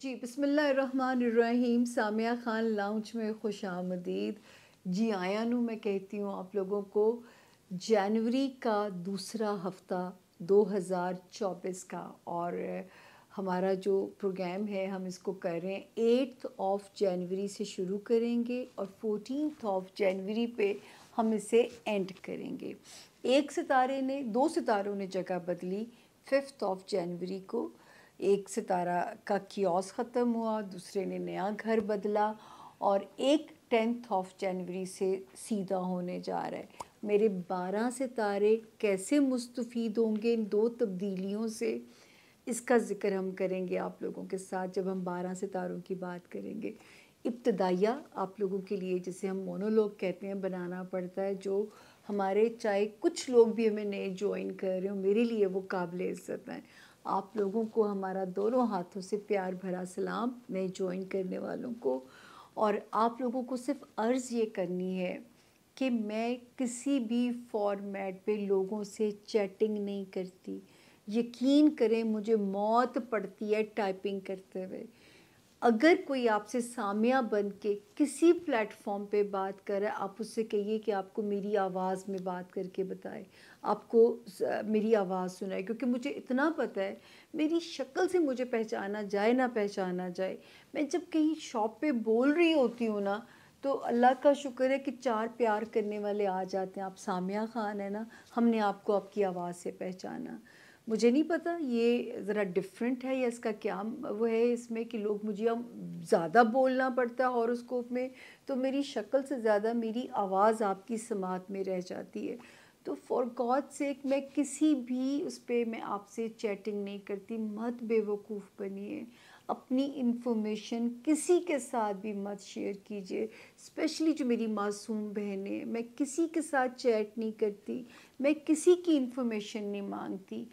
جی بسم اللہ الرحمن الرحیم. سامیہ خان لاؤنج میں خوش آمدید. جی آیا نوں میں کہتی ہوں آپ لوگوں کو جنوری کا دوسرا ہفتہ 2024 کا، اور ہمارا جو پروگرام ہے ہم اس کو کر رہے ہیں 8 جنوری سے شروع کریں گے اور 14 جنوری پہ ہم اسے اینڈ کریں گے. دو ستاروں نے جگہ بدلی. 5 جنوری کو ایک ستارہ کا کیوس ختم ہوا، دوسرے نے نیا گھر بدلا، اور ایک 10 جنوری سے سیدھا ہونے جا رہا ہے. میرے 12 ستارے کیسے مستفید ہوں گے ان دو تبدیلیوں سے، اس کا ذکر ہم کریں گے آپ لوگوں کے ساتھ جب ہم 12 ستاروں کی بات کریں گے. ابتدائیہ آپ لوگوں کے لیے جسے ہم مونولوگ کہتے ہیں بنانا پڑتا ہے، جو ہمارے چاہے کچھ لوگ بھی ہمیں نئے جوائن کر رہے ہوں، میرے لیے وہ قابل عزت ہیں. آپ لوگوں کو ہمارا دونوں ہاتھوں سے پیار بھرا سلام، نئے جوائن کرنے والوں کو. اور آپ لوگوں کو صرف عرض یہ کرنی ہے کہ میں کسی بھی فارمیٹ پہ لوگوں سے چیٹنگ نہیں کرتی. یقین کریں مجھے موت پڑتی ہے ٹائپنگ کرتے ہوئے. اگر کوئی آپ سے سامیہ بن کے کسی پلیٹ فارم پہ بات کر رہا ہے، آپ اس سے کہیے کہ آپ کو میری آواز میں بات کر کے بتائے، آپ کو میری آواز سنائے، کیونکہ مجھے اتنا پتہ ہے میری شکل سے مجھے پہچانا جائے نہ پہچانا جائے، میں جب کہیں شاپ پہ بول رہی ہوتی ہوں نا تو اللہ کا شکر ہے کہ 4 پیار کرنے والے آ جاتے ہیں. آپ سامیہ خان ہیں نا، ہم نے آپ کو آپ کی آواز سے پہچانا. مجھے نہیں پتہ یہ ذرا ڈیفرنٹ ہے یا اس کا کیا وہ ہے اس میں کہ لوگ مجھے زیادہ بولنا پڑتا ہے ہاروسکوپ میں، تو میری شکل سے زیادہ میری آواز آپ کی سماعت میں رہ جاتی ہے. تو فار گاڈ سیک میں کسی بھی اس پہ میں آپ سے چیٹنگ نہیں کرتی. مت بے وقوف بنیے، اپنی انفارمیشن کسی کے ساتھ بھی مت شیئر کیجیے، اسپیشلی جو میری معصوم بہنیں. میں کسی کے ساتھ چیٹ نہیں کرتی، میں کسی کی انفارمیشن نہیں مانگتی.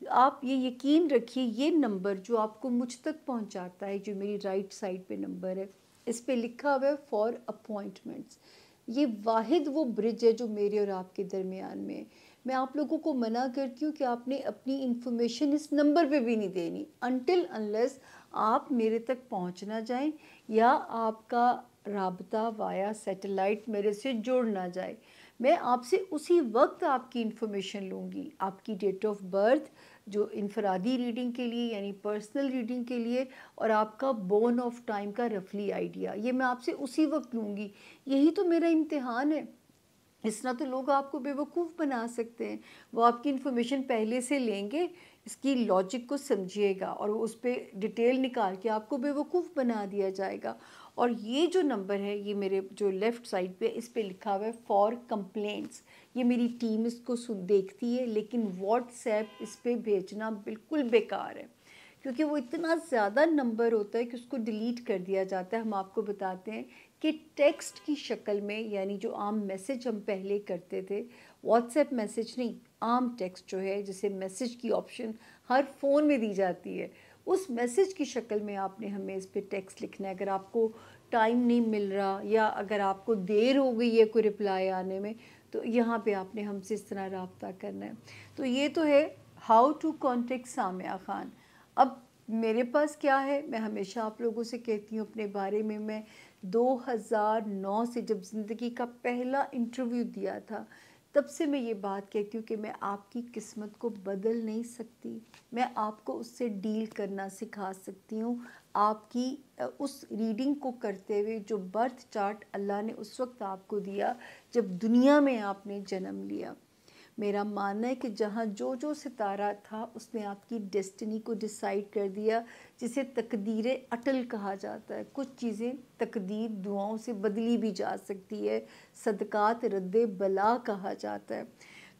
آپ یہ یقین رکھیے یہ نمبر جو آپ کو مجھ تک پہنچاتا ہے، جو میری رائٹ سائڈ پہ نمبر ہے، اس پہ لکھا ہوا ہے فار اپوائنٹمنٹس. یہ واحد وہ برج ہے جو میرے اور آپ کے درمیان میں ہے. میں آپ لوگوں کو منع کرتی ہوں کہ آپ نے اپنی انفارمیشن اس نمبر پہ بھی نہیں دینی انٹل انلیس آپ میرے تک پہنچ نہ جائیں یا آپ کا رابطہ وایا سیٹلائٹ میرے سے جڑ نہ جائے. میں آپ سے اسی وقت آپ کی انفارمیشن لوں گی، آپ کی ڈیٹ آف برتھ جو انفرادی ریڈنگ کے لیے یعنی پرسنل ریڈنگ کے لیے، اور آپ کا بورن آف ٹائم کا رفلی آئیڈیا، یہ میں آپ سے اسی وقت لوں گی. یہی تو میرا امتحان ہے. اس طرح تو لوگ آپ کو بے وقوف بنا سکتے ہیں. وہ آپ کی انفارمیشن پہلے سے لیں گے، اس کی لاجک کو سمجھیے گا اور اس پہ ڈیٹیل نکال کے آپ کو بے وقوف بنا دیا جائے گا. اور یہ جو نمبر ہے یہ میرے جو لیفٹ سائڈ پہ اس پہ لکھا ہوا ہے فار کمپلینٹس. یہ میری ٹیم اس کو دیکھتی ہے، لیکن واٹس ایپ اس پہ بھیجنا بالکل بیکار ہے کیونکہ وہ اتنا زیادہ نمبر ہوتا ہے کہ اس کو ڈیلیٹ کر دیا جاتا ہے. ہم آپ کو بتاتے ہیں کہ ٹیکسٹ کی شکل میں، یعنی جو عام میسج ہم پہلے کرتے تھے، واٹس ایپ میسج نہیں، عام ٹیکسٹ جو ہے جسے میسج کی آپشن ہر فون میں دی جاتی ہے، اس میسج کی شکل میں آپ نے ہمیں اس پہ ٹیکسٹ لکھنا ہے. اگر آپ کو ٹائم نہیں مل رہا یا اگر آپ کو دیر ہو گئی ہے کوئی رپلائی آنے میں، تو یہاں پہ آپ نے ہم سے اس طرح رابطہ کرنا ہے. تو یہ تو ہے how to contact Samiya Khan. اب میرے پاس کیا ہے، میں ہمیشہ آپ لوگوں سے کہتی ہوں اپنے بارے میں 2009 سے جب زندگی کا پہلا انٹرویو دیا تھا تب سے میں یہ بات کہتی ہوں کہ میں آپ کی قسمت کو بدل نہیں سکتی، میں آپ کو اس سے ڈیل کرنا سکھا سکتی ہوں. آپ کی اس ریڈنگ کو کرتے ہوئے جو برتھ چارٹ اللہ نے اس وقت آپ کو دیا جب دنیا میں آپ نے جنم لیا. میرا ماننا ہے کہ جہاں جو ستارہ تھا اس نے آپ کی ڈیسٹنی کو ڈیسائیڈ کر دیا، جسے تقدیر اٹل کہا جاتا ہے. کچھ چیزیں تقدیر دعاؤں سے بدلی بھی جا سکتی ہے، صدقات رد بلا کہا جاتا ہے.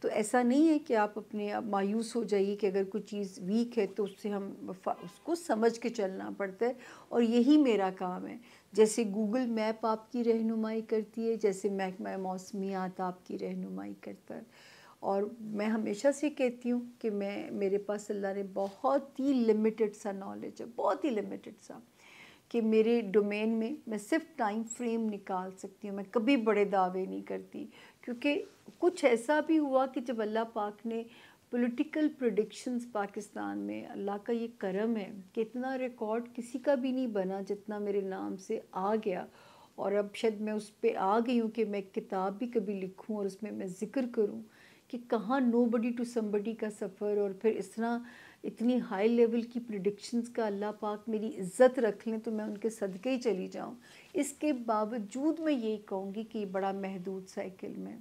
تو ایسا نہیں ہے کہ آپ اپنے مایوس ہو جائیے کہ اگر کوئی چیز ویک ہے تو اس سے ہم اس کو سمجھ کے چلنا پڑتا ہے، اور یہی میرا کام ہے. جیسے گوگل میپ آپ کی رہنمائی کرتی ہے، جیسے محکمہ موسمیات آپ کی رہنمائی کرتا ہے. اور میں ہمیشہ سے کہتی ہوں کہ میرے پاس اللہ نے بہت ہی لمیٹڈ سا نالج ہے، بہت ہی لمیٹڈ سا، کہ میرے ڈومین میں میں صرف ٹائم فریم نکال سکتی ہوں. میں کبھی بڑے دعوے نہیں کرتی، کیونکہ کچھ ایسا بھی ہوا کہ جب اللہ پاک نے پولیٹیکل پریڈکشنز پاکستان میں اللہ کا یہ کرم ہے کہ اتنا ریکارڈ کسی کا بھی نہیں بنا جتنا میرے نام سے آ گیا، اور اب شاید میں اس پہ آ گئی ہوں کہ میں ایک کتاب بھی کبھی لکھوں اور اس میں ذکر کروں کہ کہاں نو بڈی ٹو سم بڈی کا سفر، اور پھر اس طرح اتنی ہائی لیول کی پریڈکشنز کا اللہ پاک میری عزت رکھ لیں تو میں ان کے صدقے ہی چلی جاؤں۔ اس کے باوجود میں یہی کہوں گی کہ یہ بڑا محدود سائیکل میں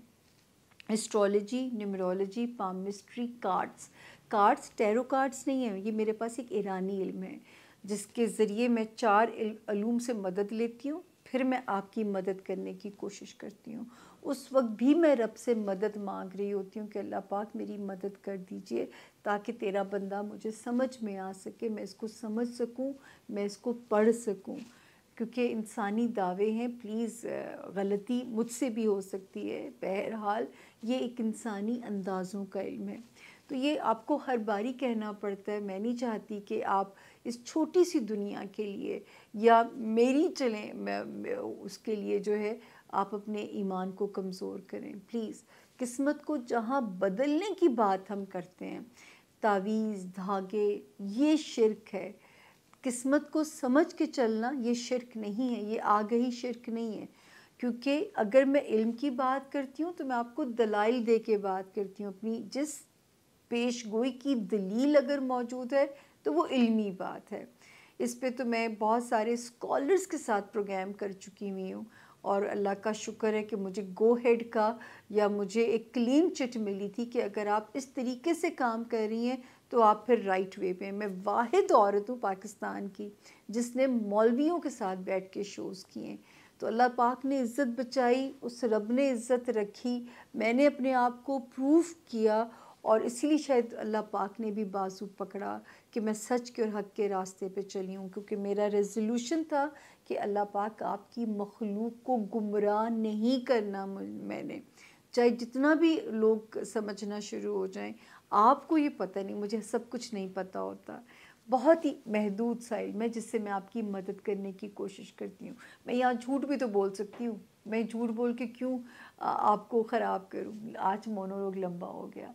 astrology, numerology, palmistry, cards tarot cards نہیں ہیں، یہ میرے پاس ایک ایرانی علم ہے جس کے ذریعے میں 4 علوم سے مدد لیتی ہوں، پھر میں آپ کی مدد کرنے کی کوشش کرتی ہوں۔ اس وقت بھی میں رب سے مدد مانگ رہی ہوتی ہوں کہ اللہ پاک میری مدد کر دیجئے تاکہ تیرا بندہ مجھے سمجھ میں آ سکے، میں اس کو سمجھ سکوں، میں اس کو پڑھ سکوں، کیونکہ انسانی دعوے ہیں، پلیز غلطی مجھ سے بھی ہو سکتی ہے، بہرحال یہ ایک انسانی اندازوں کا علم ہے۔ تو یہ آپ کو ہر باری کہنا پڑتا ہے، میں نہیں چاہتی کہ آپ اس چھوٹی سی دنیا کے لیے یا میری چلیں اس کے لیے جو ہے آپ اپنے ایمان کو کمزور کریں۔ پلیز قسمت کو جہاں بدلنے کی بات ہم کرتے ہیں، تعویذ، دھاگے، یہ شرک ہے۔ قسمت کو سمجھ کے چلنا یہ شرک نہیں ہے، یہ آگہی شرک نہیں ہے، کیونکہ اگر میں علم کی بات کرتی ہوں تو میں آپ کو دلائل دے کے بات کرتی ہوں، اپنی جس پیش گوئی کی دلیل اگر موجود ہے تو وہ علمی بات ہے۔ اس پہ تو میں بہت سارے اسکالرز کے ساتھ پروگرام کر چکی ہوئی ہوں، اور اللہ کا شکر ہے کہ مجھے گو ہیڈ کا یا مجھے ایک کلین چٹ ملی تھی کہ اگر آپ اس طریقے سے کام کر رہی ہیں تو آپ پھر رائٹ وے پہ ہیں۔ میں واحد عورت ہوں پاکستان کی جس نے مولویوں کے ساتھ بیٹھ کے شوز کیے، تو اللہ پاک نے عزت بچائی، اس رب نے عزت رکھی، میں نے اپنے آپ کو پروف کیا، اور اسی لیے شاید اللہ پاک نے بھی بازو پکڑا کہ میں سچ کے اور حق کے راستے پہ چلی ہوں، کیونکہ میرا ریزولوشن تھا کہ اللہ پاک آپ کی مخلوق کو گمراہ نہیں کرنا۔ میں نے چاہے جتنا بھی لوگ سمجھنا شروع ہو جائیں، آپ کو یہ پتہ نہیں، مجھے سب کچھ نہیں پتہ ہوتا، بہت ہی محدود سا علم ہے جس سے میں آپ کی مدد کرنے کی کوشش کرتی ہوں۔ میں یہاں جھوٹ بھی تو بول سکتی ہوں، میں جھوٹ بول کے کیوں آپ کو خراب کروں؟ آج مونولوگ لمبا ہو گیا،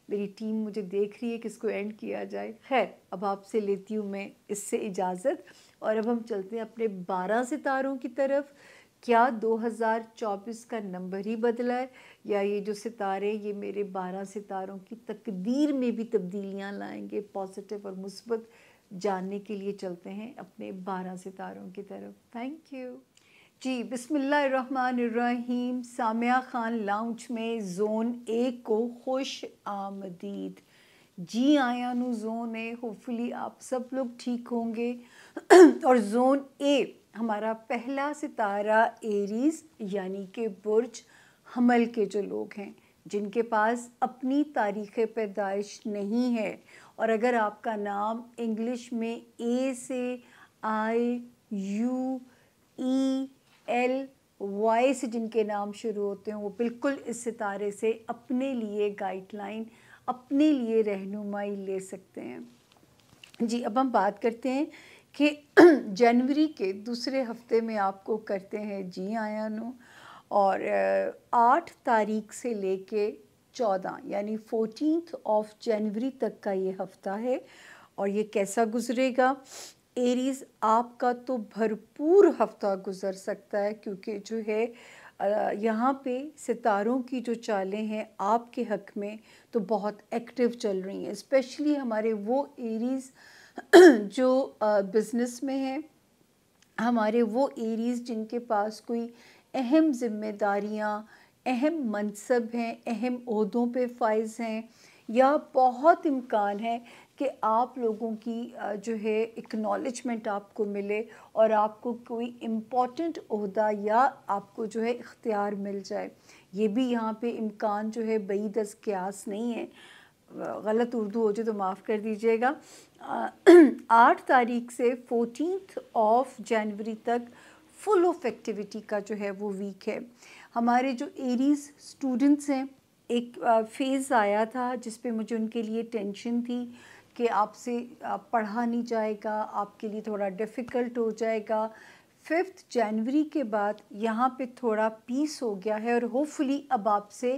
میری ٹیم مجھے دیکھ رہی ہے کہ اس کو اینڈ کیا جائے۔ خیر، اب آپ سے لیتی ہوں میں اس سے اجازت، اور اب ہم چلتے ہیں اپنے 12 ستاروں کی طرف۔ کیا 2024 کا نمبر ہی بدلا ہے، یا یہ جو ستارے یہ میرے 12 ستاروں کی تقدیر میں بھی تبدیلیاں لائیں گے، پازیٹیو اور مثبت؟ جاننے کے لیے چلتے ہیں اپنے 12 ستاروں کی طرف۔ تھینک یو جی۔ بسم اللہ الرحمن الرحیم۔ سامعہ خان لاؤنج میں زون اے کو خوش آمدید۔ جی آیا نو زون اے، ہوپفلی آپ سب لوگ ٹھیک ہوں گے۔ اور زون اے ہمارا پہلا ستارہ ایریز یعنی کہ برج حمل کے جو لوگ ہیں، جن کے پاس اپنی تاریخ پیدائش نہیں ہے، اور اگر آپ کا نام انگلش میں اے سے آئی یو ای ایل وائی سے جن کے نام شروع ہوتے ہیں، وہ بالکل اس ستارے سے اپنے لیے گائیڈ لائن، اپنے لیے رہنمائی لے سکتے ہیں۔ جی، اب ہم بات کرتے ہیں کہ جنوری کے دوسرے ہفتے میں آپ کو کرتے ہیں جی آیا نو، اور 8 تاریخ سے لے کے 14 یعنی 14 جنوری تک کا یہ ہفتہ ہے، اور یہ کیسا گزرے گا؟ ایریز آپ کا تو بھرپور ہفتہ گزر سکتا ہے، کیونکہ جو ہے یہاں پہ ستاروں کی جو چالیں ہیں آپ کے حق میں تو بہت ایکٹیو چل رہی ہیں، اسپیشلی ہمارے وہ ایریز جو بزنس میں ہیں، ہمارے وہ ایریز جن کے پاس کوئی اہم ذمہ داریاں، اہم منصب ہیں، اہم عہدوں پہ فائز ہیں، یا بہت امکان ہے کہ آپ لوگوں کی جو ہے اکنالجمنٹ آپ کو ملے اور آپ کو کوئی امپورٹنٹ عہدہ یا آپ کو جو ہے اختیار مل جائے۔ یہ بھی یہاں پہ امکان جو ہے بعید از قیاس نہیں ہے، غلط اردو ہو جائے تو معاف کر دیجیے گا۔ 8 تاریخ سے 14 جنوری تک فل آف ایکٹیویٹی کا جو ہے وہ ویک ہے۔ ہمارے جو ایریز اسٹوڈنٹس ہیں، ایک فیز آیا تھا جس پہ مجھے ان کے لیے ٹینشن تھی کہ آپ سے پڑھا نہیں جائے گا، آپ کے لیے تھوڑا ڈیفیکلٹ ہو جائے گا۔ 5 جنوری کے بعد یہاں پہ تھوڑا پیس ہو گیا ہے، اور ہوپفلی اب آپ سے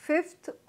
5th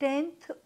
10th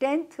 10th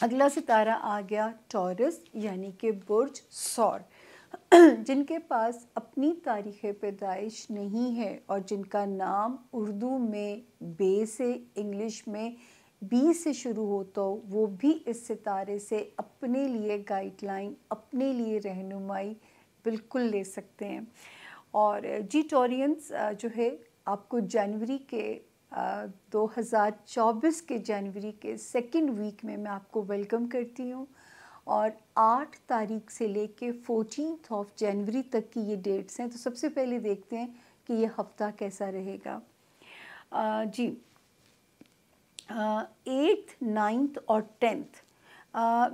اگلا ستارہ آ گیا ٹورس یعنی کہ برج سور، جن کے پاس اپنی تاریخ پیدائش نہیں ہے اور جن کا نام اردو میں بے سے، انگلش میں بی سے شروع ہوتا ہو، وہ بھی اس ستارے سے اپنے لیے گائیڈ لائن، اپنے لیے رہنمائی بالکل لے سکتے ہیں۔ اور جی ٹورینز جو ہے آپ کو جنوری کے 2024 کے جنوری کے سیکنڈ ویک میں آپ کو ویلکم کرتی ہوں، اور 8 تاریخ سے لے کے 14 آف جنوری تک کی یہ ڈیٹس ہیں۔ تو سب سے پہلے دیکھتے ہیں کہ یہ ہفتہ کیسا رہے گا۔ جی 8th 9th اور 10th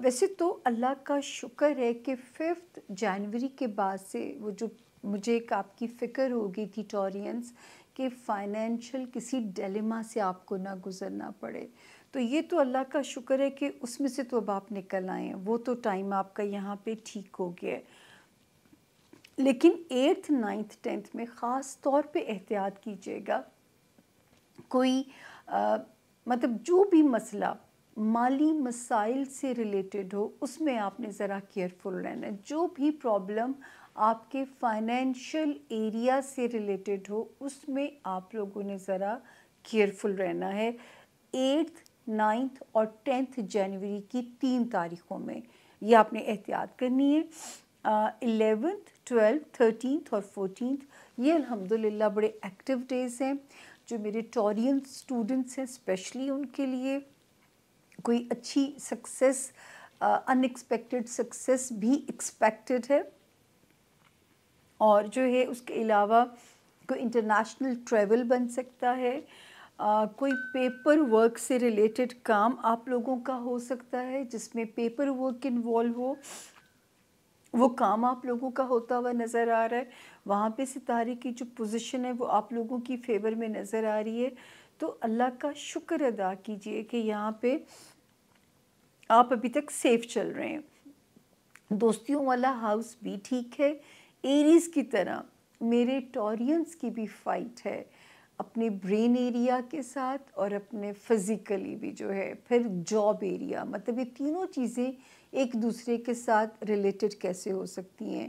ویسے تو اللہ کا شکر ہے کہ 5th جنوری کے بعد سے وہ جو مجھے ایک آپ کی فکر ہو گئی تھی ٹورینز کہ فائنینشیل کسی ڈیلیما سے آپ کو نہ گزرنا پڑے، تو یہ تو اللہ کا شکر ہے کہ اس میں سے تو اب آپ نکل آئے ہیں، وہ تو ٹائم آپ کا یہاں پہ ٹھیک ہو گیا ہے۔ لیکن 8th 9th 10th میں خاص طور پہ احتیاط کیجیے گا، کوئی مطلب جو بھی مسئلہ مالی مسائل سے ریلیٹڈ ہو اس میں آپ نے ذرا کیئرفل رہنا ہے۔ جو بھی پرابلم آپ کے فائنینشیل ایریا سے ریلیٹڈ ہو اس میں آپ لوگوں نے ذرا کیئرفل رہنا ہے 8th 9th اور 10th جنوری کی 3 تاریخوں میں، یہ آپ نے احتیاط کرنی ہے۔ 11th 12th 13th اور 14th یہ الحمدللہ بڑے ایکٹیو ڈیز ہیں، جو میرے ٹورین اسٹوڈنٹس ہیں اسپیشلی ان کے لیے کوئی اچھی سکسیس، ان ایکسپیکٹڈ سکسیس بھی ایکسپیکٹڈ ہے۔ اور جو ہے اس کے علاوہ کوئی انٹرنیشنل ٹریول بن سکتا ہے، کوئی پیپر ورک سے ریلیٹڈ کام آپ لوگوں کا ہو سکتا ہے جس میں پیپر ورک انوالو ہو، وہ کام آپ لوگوں کا ہوتا ہوا نظر آ رہا ہے۔ وہاں پہ ستارے کی جو پوزیشن ہے وہ آپ لوگوں کی فیور میں نظر آ رہی ہے، تو اللہ کا شکر ادا کیجئے کہ یہاں پہ آپ ابھی تک سیف چل رہے ہیں۔ دوستیوں والا ہاؤس بھی ٹھیک ہے، ایریز کی طرح میرے ٹورینز کی بھی فائٹ ہے اپنے برین ایریا کے ساتھ اور اپنے فزیکلی بھی جو ہے، پھر جاب ایریا، مطلب یہ تینوں چیزیں ایک دوسرے کے ساتھ ریلیٹڈ کیسے ہو سکتی ہیں۔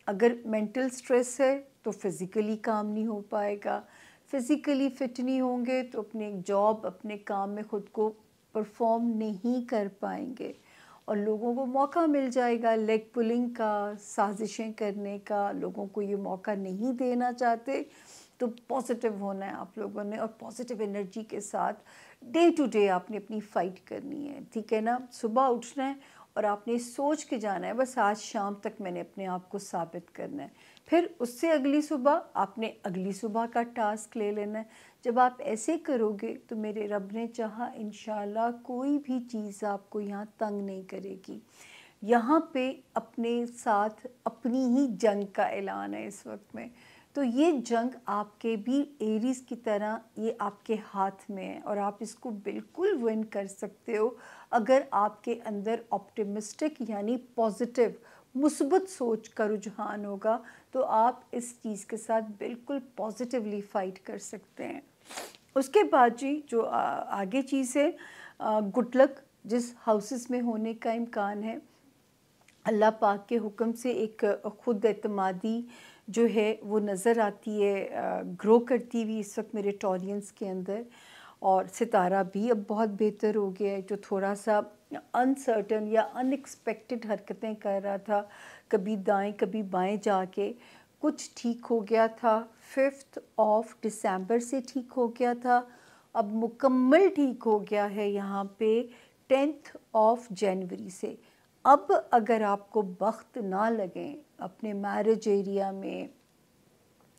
اگر مینٹل سٹریس ہے تو فزیکلی کام نہیں ہو پائے گا، فزیکلی فٹ نہیں ہوں گے تو اپنے جاب، اپنے کام میں خود کو پرفارم نہیں کر پائیں گے، اور لوگوں کو موقع مل جائے گا لیگ پولنگ کا، سازشیں کرنے کا، لوگوں کو یہ موقع نہیں دینا چاہتے۔ تو پازیٹیو ہونا ہے آپ لوگوں نے، اور پازیٹیو انرجی کے ساتھ ڈے ٹو ڈے آپ نے اپنی فائٹ کرنی ہے، ٹھیک ہے نا۔ صبح اٹھنا ہے اور آپ نے سوچ کے جانا ہے بس آج شام تک میں نے اپنے آپ کو ثابت کرنا ہے، پھر اس سے اگلی صبح آپ نے اگلی صبح کا ٹاسک لے لینا ہے۔ جب آپ ایسے کرو گے تو میرے رب نے چاہا انشاءاللہ کوئی بھی چیز آپ کو یہاں تنگ نہیں کرے گی۔ یہاں پہ اپنے ساتھ اپنی ہی جنگ کا اعلان ہے اس وقت میں، تو یہ جنگ آپ کے بھی ایریز کی طرح یہ آپ کے ہاتھ میں ہے، اور آپ اس کو بالکل ون کر سکتے ہو اگر آپ کے اندر آپٹیمسٹک یعنی پازیٹیو مثبت سوچ کا رجحان ہوگا، تو آپ اس چیز کے ساتھ بالکل پازیٹیولی فائٹ کر سکتے ہیں۔ اس کے بعد جی جو آگے چیز ہے، گڈ لک جس ہاؤسز میں ہونے کا امکان ہے، اللہ پاک کے حکم سے ایک خود اعتمادی جو ہے وہ نظر آتی ہے گرو کرتی ہوئی اس وقت میرے ٹورینز کے اندر، اور ستارہ بھی اب بہت بہتر ہو گیا ہے، جو تھوڑا سا انسرٹن یا ان ایکسپیکٹڈ حرکتیں کر رہا تھا، کبھی دائیں کبھی بائیں جا کے، کچھ ٹھیک ہو گیا تھا 5th آف ڈسمبر سے ٹھیک ہو گیا تھا، اب مکمل ٹھیک ہو گیا ہے یہاں پہ 10th آف جنوری سے۔ اب اگر آپ کو بخت نہ لگیں اپنے میرج ایریا میں،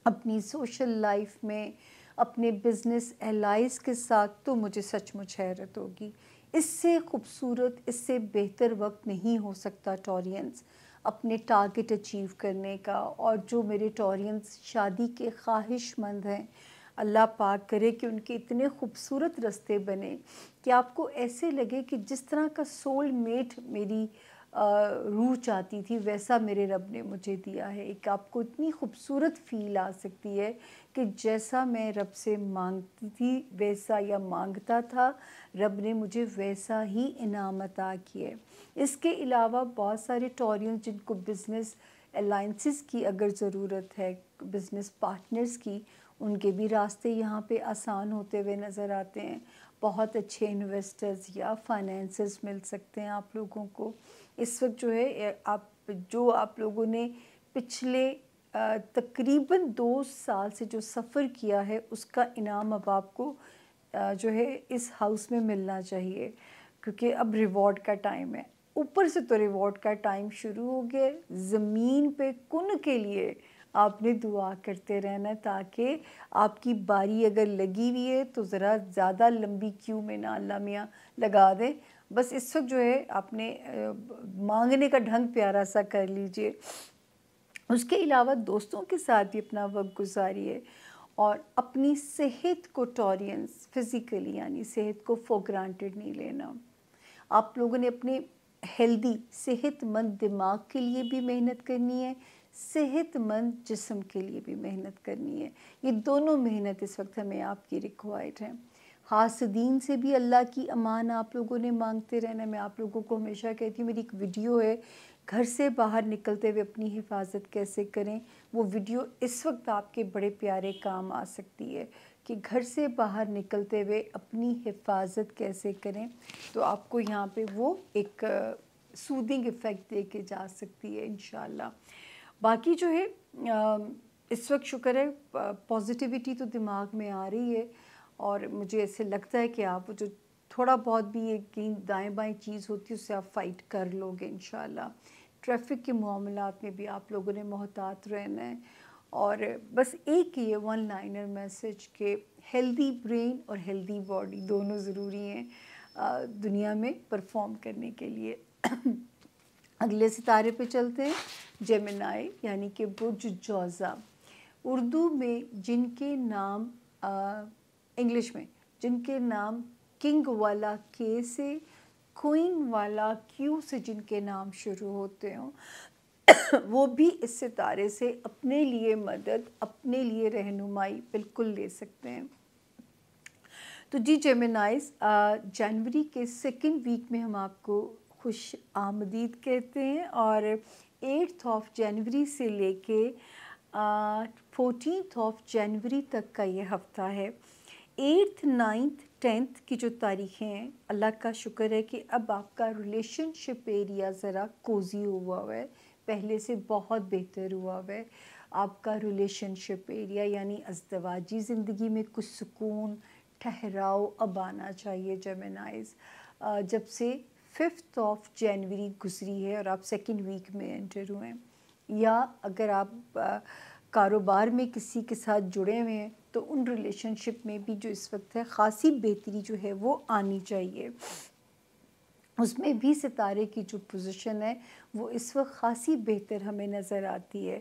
اپنی سوشل لائف میں، اپنے بزنس الائز کے ساتھ، تو مجھے سچ مچ حیرت ہوگی۔ اس سے خوبصورت، اس سے بہتر وقت نہیں ہو سکتا ٹورینز اپنے ٹارگٹ اچیو کرنے کا۔ اور جو میرے ٹورینز شادی کے خواہش مند ہیں، اللہ پاک کرے کہ ان کے اتنے خوبصورت رستے بنے کہ آپ کو ایسے لگے کہ جس طرح کا سول میٹ میری روح چاہتی تھی ویسا میرے رب نے مجھے دیا ہے. ایک آپ کو اتنی خوبصورت فیل آ سکتی ہے کہ جیسا میں رب سے مانگتی تھی ویسا یا مانگتا تھا رب نے مجھے ویسا ہی انعام عطا کیے. اس کے علاوہ بہت سارے ٹورینز جن کو بزنس الائنسز کی اگر ضرورت ہے، بزنس پارٹنرز کی، ان کے بھی راستے یہاں پہ آسان ہوتے ہوئے نظر آتے ہیں. بہت اچھے انویسٹرز یا فائنینسرز مل سکتے ہیں آپ لوگوں کو. اس وقت جو ہے آپ لوگوں نے پچھلے تقریباً 2 سال سے جو سفر کیا ہے اس کا انعام اب آپ کو جو ہے اس ہاؤس میں ملنا چاہیے، کیونکہ اب ریوارڈ کا ٹائم ہے. اوپر سے تو ریوارڈ کا ٹائم شروع ہو گیا. زمین پہ کن کے لیے آپ نے دعا کرتے رہنا تاکہ آپ کی باری اگر لگی ہوئی ہے تو ذرا زیادہ لمبی کیو میں نہ اللہ میاں لگا دیں. بس اس وقت جو ہے آپ نے مانگنے کا ڈھنگ پیارا سا کر لیجئے. اس کے علاوہ دوستوں کے ساتھ بھی اپنا وقت گزاریے اور اپنی صحت کو ٹورینس فزیکلی یعنی صحت کو فور گرانٹیڈ نہیں لینا. آپ لوگوں نے اپنے ہیلدی صحت مند دماغ کے لیے بھی محنت کرنی ہے، صحت مند جسم کے لیے بھی محنت کرنی ہے. یہ دونوں محنت اس وقت ہمیں آپ کی ریکوائرڈ ہیں. حاسدین سے بھی اللہ کی امان آپ لوگوں نے مانگتے رہنا. میں آپ لوگوں کو ہمیشہ کہتی ہوں، میری ایک ویڈیو ہے گھر سے باہر نکلتے ہوئے اپنی حفاظت کیسے کریں. وہ ویڈیو اس وقت آپ کے بڑے پیارے کام آ سکتی ہے کہ گھر سے باہر نکلتے ہوئے اپنی حفاظت کیسے کریں. تو آپ کو یہاں پہ وہ ایک سودنگ ایفیکٹ دے کے جا سکتی ہے انشاءاللہ. باقی جو ہے اس وقت شکر ہے پازیٹیوٹی تو دماغ میں آ رہی ہے اور مجھے ایسے لگتا ہے کہ آپ جو تھوڑا بہت بھی ایک کہیں دائیں بائیں چیز ہوتی ہے اس سے آپ فائٹ کر لو گے انشاءاللہ. ٹریفک کے معاملات میں بھی آپ لوگوں نے محتاط رہنا ہے. اور بس ایک یہ 1 لائنر میسج کہ ہیلدی برین اور ہیلدی باڈی دونوں ضروری ہیں دنیا میں پرفارم کرنے کے لیے. اگلے ستارے پہ چلتے ہیں، جیمنائی یعنی کہ برج جوزا. اردو میں جن کے نام انگلش میں جن کے نام کنگ والا کے سے کوئن والا کیو سے جن کے نام شروع ہوتے ہوں وہ بھی اس ستارے سے اپنے لیے مدد اپنے لیے رہنمائی بالکل لے سکتے ہیں. تو جی جیمنائز، جنوری کے 2nd ویک میں ہم آپ کو خوش آمدید کہتے ہیں اور 8 جنوری سے لے کے 14 جنوری تک کا یہ ہفتہ ہے. 8th 9th 10th کی جو تاریخیں ہیں اللہ کا شکر ہے کہ اب آپ کا ریلیشن شپ ایریا ذرا کوزی ہوا ہے، پہلے سے بہت بہتر ہوا ہے. آپ کا ریلیشن شپ ایریا یعنی ازدواجی زندگی میں کچھ سکون ٹھہراؤ اب آنا چاہیے جیمنائز. جب سے 5 جنوری گزری ہے اور آپ 2nd ویک میں انٹر ہوئے ہیں، یا اگر آپ کاروبار میں کسی کے ساتھ جڑے ہوئے ہیں تو ان ریلیشن شپ میں بھی جو اس وقت ہے خاصی بہتری جو ہے وہ آنی چاہیے. اس میں بھی ستارے کی جو پوزیشن ہے وہ اس وقت خاصی بہتر ہمیں نظر آتی ہے.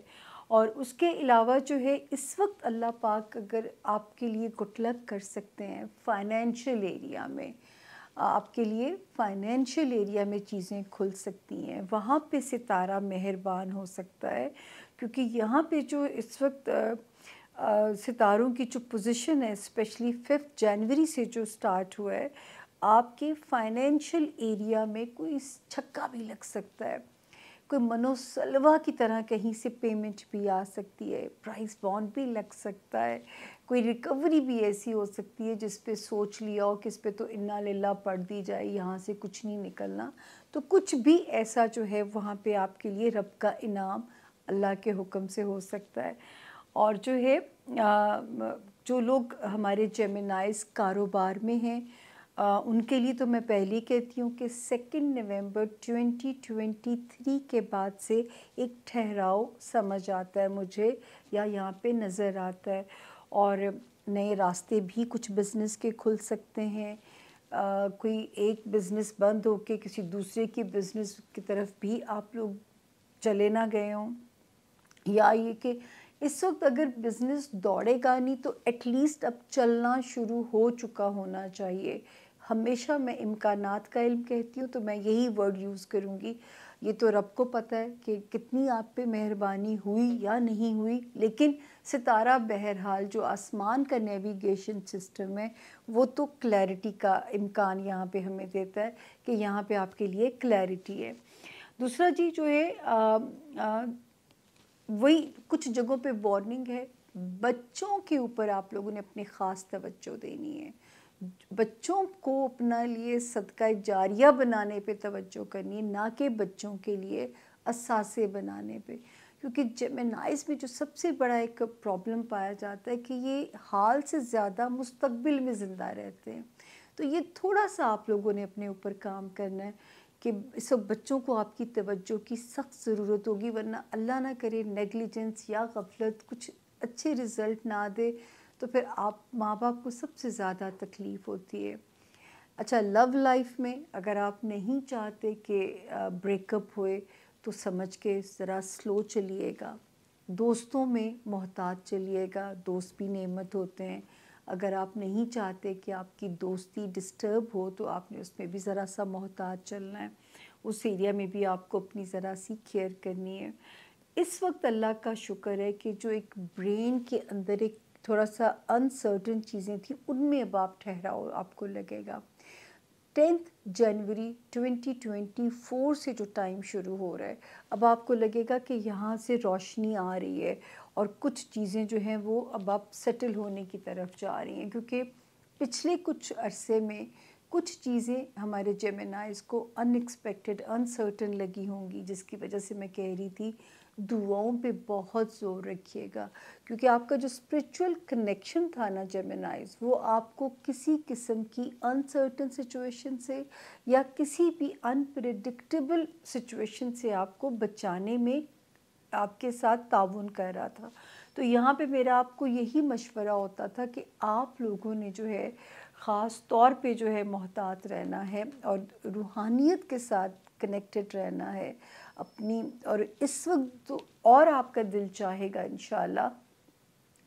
اور اس کے علاوہ جو ہے اس وقت اللہ پاک اگر آپ کے لیے گڈ لک کر سکتے ہیں فائنینشیل ایریا میں، آپ کے لیے فائنینشیل ایریا میں چیزیں کھل سکتی ہیں، وہاں پہ ستارہ مہربان ہو سکتا ہے. کیونکہ یہاں پہ جو اس وقت ستاروں کی جو پوزیشن ہے اسپیشلی 5 جنوری سے جو سٹارٹ ہوا ہے، آپ کے فائنینشیل ایریا میں کوئی چھکا بھی لگ سکتا ہے، کوئی منوسلوا کی طرح کہیں سے پیمنٹ بھی آ سکتی ہے، پرائز بانڈ بھی لگ سکتا ہے، کوئی ریکوری بھی ایسی ہو سکتی ہے جس پہ سوچ لیا ہو کہ اس پہ تو انا للہ پڑھ دی جائے، یہاں سے کچھ نہیں نکلنا. تو کچھ بھی ایسا جو ہے وہاں پہ آپ کے لیے رب کا انعام اللہ کے حکم سے ہو سکتا ہے. اور جو ہے جو لوگ ہمارے جیمنائز کاروبار میں ہیں ان کے لیے تو میں پہلے کہتی ہوں کہ 2 نومبر 2023 کے بعد سے ایک ٹھہراؤ سمجھ آتا ہے مجھے، یا یہاں پہ نظر آتا ہے. اور نئے راستے بھی کچھ بزنس کے کھل سکتے ہیں. کوئی ایک بزنس بند ہو کے کسی دوسرے کی بزنس کی طرف بھی آپ لوگ چلے نہ گئے ہوں، یا یہ کہ اس وقت اگر بزنس دوڑے گا نہیں تو ایٹ لیسٹ اب چلنا شروع ہو چکا ہونا چاہیے. ہمیشہ میں امکانات کا علم کہتی ہوں تو میں یہی ورڈ یوز کروں گی یہ تو رب کو پتہ ہے کہ کتنی آپ پہ مہربانی ہوئی یا نہیں ہوئی، لیکن ستارہ بہرحال جو آسمان کا نیویگیشن سسٹم ہے وہ تو کلیئرٹی کا امکان یہاں پہ ہمیں دیتا ہے کہ یہاں پہ آپ کے لیے کلیئرٹی ہے۔ دوسرا جی جو ہے وہی کچھ جگہوں پہ وارننگ ہے، بچوں کے اوپر آپ لوگوں نے اپنی خاص توجہ دینی ہے، بچوں کو اپنا لیے صدقہ جاریہ بنانے پہ توجہ کرنی ہے، نہ کہ بچوں کے لیے اثاثے بنانے پہ، کیونکہ جیمنائز میں جو سب سے بڑا ایک پرابلم پایا جاتا ہے کہ یہ حال سے زیادہ مستقبل میں زندہ رہتے ہیں۔ تو یہ تھوڑا سا آپ لوگوں نے اپنے اوپر کام کرنا ہے کہ اس وقت بچوں کو آپ کی توجہ کی سخت ضرورت ہوگی، ورنہ اللہ نہ کرے نیگلیجنس یا غفلت کچھ اچھے رزلٹ نہ دے تو پھر آپ ماں باپ کو سب سے زیادہ تکلیف ہوتی ہے۔ اچھا، لو لائف میں اگر آپ نہیں چاہتے کہ بریک اپ ہوئے تو سمجھ کے ذرا سلو چلیے گا، دوستوں میں محتاط چلیے گا، دوست بھی نعمت ہوتے ہیں۔ اگر آپ نہیں چاہتے کہ آپ کی دوستی ڈسٹرب ہو تو آپ نے اس میں بھی ذرا سا محتاط چلنا ہے، اس ایریا میں بھی آپ کو اپنی ذرا سی کیئر کرنی ہے۔ اس وقت اللہ کا شکر ہے کہ جو ایک برین کے اندر ایک تھوڑا سا انسرٹن چیزیں تھیں ان میں اب آپ ٹھہراؤ آپ کو لگے گا۔ 10 جنوری 2024 سے جو ٹائم شروع ہو رہا ہے اب آپ کو لگے گا کہ یہاں سے روشنی آ رہی ہے اور کچھ چیزیں جو ہیں وہ اب آپ سیٹل ہونے کی طرف جا رہی ہیں، کیونکہ پچھلے کچھ عرصے میں کچھ چیزیں ہمارے جیمنائز کو ان ایکسپیکٹڈ انسرٹن لگی ہوں گی، جس کی وجہ سے میں کہہ رہی تھی دعاؤں پہ بہت زور رکھیے گا، کیونکہ آپ کا جو اسپرچول کنیکشن تھا نا جیمنائز، وہ آپ کو کسی قسم کی انسرٹن سچویشن سے یا کسی بھی انپریڈکٹیبل سچویشن سے آپ کو بچانے میں آپ کے ساتھ تعاون کر رہا تھا۔ تو یہاں پہ میرا آپ کو یہی مشورہ ہوتا تھا کہ آپ لوگوں نے جو ہے خاص طور پہ جو ہے محتاط رہنا ہے اور روحانیت کے ساتھ کنیکٹڈ رہنا ہے اپنی، اور اس وقت تو اور آپ کا دل چاہے گا انشاءاللہ،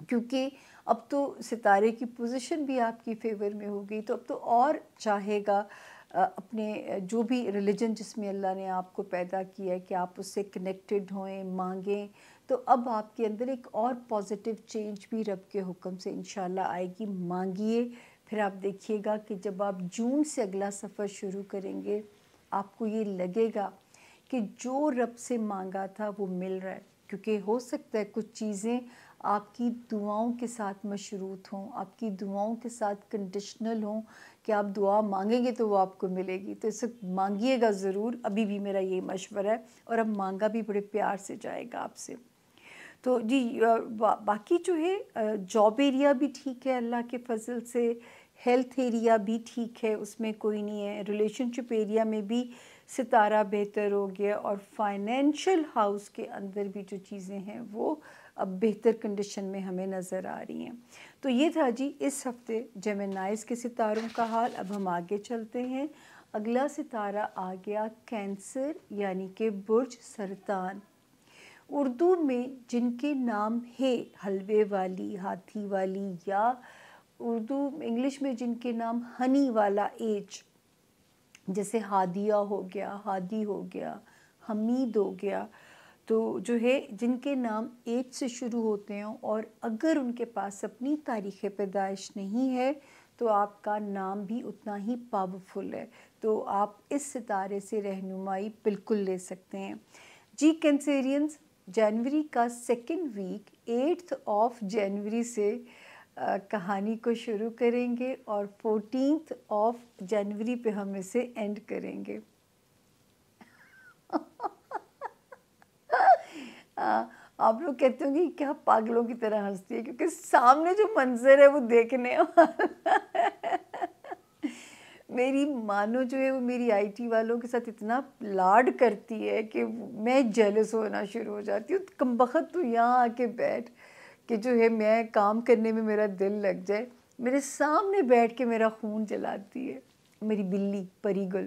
کیونکہ اب تو ستارے کی پوزیشن بھی آپ کی فیور میں ہوگی، تو اب تو اور چاہے گا اپنے جو بھی ریلیجن جس میں اللہ نے آپ کو پیدا کیا ہے کہ آپ اس سے کنیکٹڈ ہوئیں، مانگیں، تو اب آپ کے اندر ایک اور پازیٹیو چینج بھی رب کے حکم سے انشاءاللہ آئے گی۔ مانگیے، پھر آپ دیکھیے گا کہ جب آپ جون سے اگلا سفر شروع کریں گے آپ کو یہ لگے گا کہ جو رب سے مانگا تھا وہ مل رہا ہے، کیونکہ ہو سکتا ہے کچھ چیزیں آپ کی دعاؤں کے ساتھ مشروط ہوں، آپ کی دعاؤں کے ساتھ کنڈیشنل ہوں کہ آپ دعا مانگیں گے تو وہ آپ کو ملے گی، تو اس وقت مانگیے گا ضرور، ابھی بھی میرا یہ مشورہ ہے، اور اب مانگا بھی بڑے پیار سے جائے گا آپ سے۔ تو جی باقی جو ہے جاب ایریا بھی ٹھیک ہے اللہ کے فضل سے، ہیلتھ ایریا بھی ٹھیک ہے، اس میں کوئی نہیں ہے، ریلیشن شپ ایریا میں بھی ستارہ بہتر ہو گیا، اور فائنینشل ہاؤس کے اندر بھی جو چیزیں ہیں وہ اب بہتر کنڈیشن میں ہمیں نظر آ رہی ہیں۔ تو یہ تھا جی اس ہفتے جیمنائز کے ستاروں کا حال۔ اب ہم آگے چلتے ہیں، اگلا ستارہ آ گیا کینسر یعنی کہ برج سرطان۔ اردو میں جن کے نام ہے حلوے والی، ہاتھی والی، یا اردو انگلش میں جن کے نام ہنی والا ایج، جیسے ہادیہ ہو گیا، ہادی ہو گیا، حمید ہو گیا، تو جو ہے جن کے نام ایج سے شروع ہوتے ہیں اور اگر ان کے پاس اپنی تاریخ پیدائش نہیں ہے تو آپ کا نام بھی اتنا ہی پاورفل ہے، تو آپ اس ستارے سے رہنمائی بالکل لے سکتے ہیں۔ جی کینسیرینز، جنوری کا سیکنڈ ویک 8 جنوری سے کہانی کو شروع کریں گے اور 14 جنوری پہ ہم اسے اینڈ کریں گے۔ آپ لوگ کہتے ہوں گے کیا پاگلوں کی طرح ہنستی ہے، کیونکہ سامنے جو منظر ہے وہ دیکھنے میری مانو جو ہے وہ میری آئی ٹی والوں کے ساتھ اتنا لاڈ کرتی ہے کہ میں جیلس ہونا شروع ہو جاتی ہوں، کم بخت تو یہاں آ کے بیٹھ کہ جو ہے میں کام کرنے میں میرا دل لگ جائے، میرے سامنے بیٹھ کے میرا خون جلاتی ہے میری بلی پری گل۔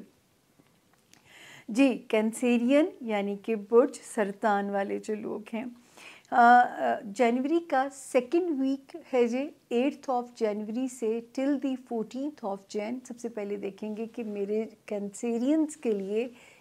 جی کینسیرین یعنی کہ برج سرطان والے جو لوگ ہیں، جنوری کا سیکنڈ ویک ہے جی 8 جنوری سے ٹل دی 14 جن۔ سب سے پہلے دیکھیں گے کہ میرے کینسیرینز کے لیے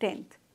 10th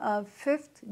5th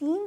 3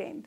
10th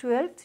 12th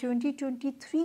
2023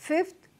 5th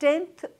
10th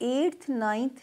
8th 9th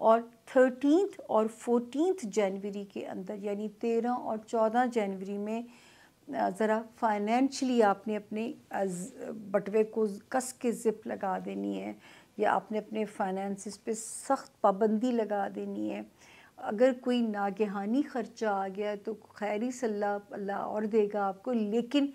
اور 13 اور 14 جنوری کے اندر یعنی 13 اور 14 جنوری میں ذرا فائنینشلی آپ نے اپنے بٹوے کو کس کے زپ لگا دینی ہے، یا آپ نے اپنے فائنینسز پہ سخت پابندی لگا دینی ہے۔ اگر کوئی ناگہانی خرچہ آ گیا تو خیری صلاح اللہ اور دے گا آپ کو، لیکن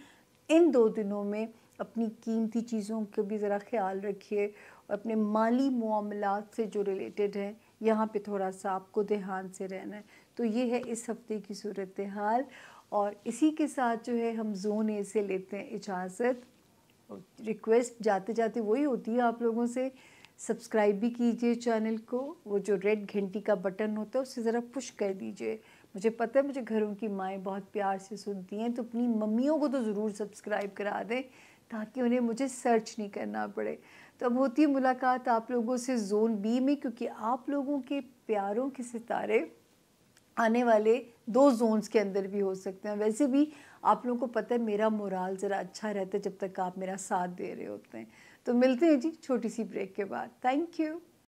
ان 2 دنوں میں اپنی قیمتی چیزوں کا بھی ذرا خیال رکھیے، اور اپنے مالی معاملات سے جو ریلیٹڈ ہیں یہاں پہ تھوڑا سا آپ کو دھیان سے رہنا ہے۔ تو یہ ہے اس ہفتے کی صورتحال، اور اسی کے ساتھ جو ہے ہم زون اے سے لیتے ہیں اجازت۔ ریکویسٹ جاتے جاتے وہی ہوتی ہے آپ لوگوں سے، سبسکرائب بھی کیجئے چینل کو، وہ جو ریڈ گھنٹی کا بٹن ہوتا ہے اسے ذرا پش کر دیجئے۔ مجھے پتہ ہے مجھے گھروں کی مائیں بہت پیار سے سنتی ہیں، تو اپنی ممیوں کو تو ضرور سبسکرائب کرا دیں تاکہ انہیں مجھے سرچ نہیں کرنا پڑے۔ تو اب ہوتی ہے ملاقات آپ لوگوں سے زون بی میں، کیونکہ آپ لوگوں کے پیاروں کے ستارے آنے والے 2 زونز کے اندر بھی ہو سکتے ہیں۔ ویسے بھی آپ لوگوں کو پتہ ہے میرا مورال ذرا اچھا رہتا ہے جب تک آپ میرا ساتھ دے رہے ہوتے ہیں۔ تو ملتے ہیں جی چھوٹی سی بریک کے بعد۔ Thank you.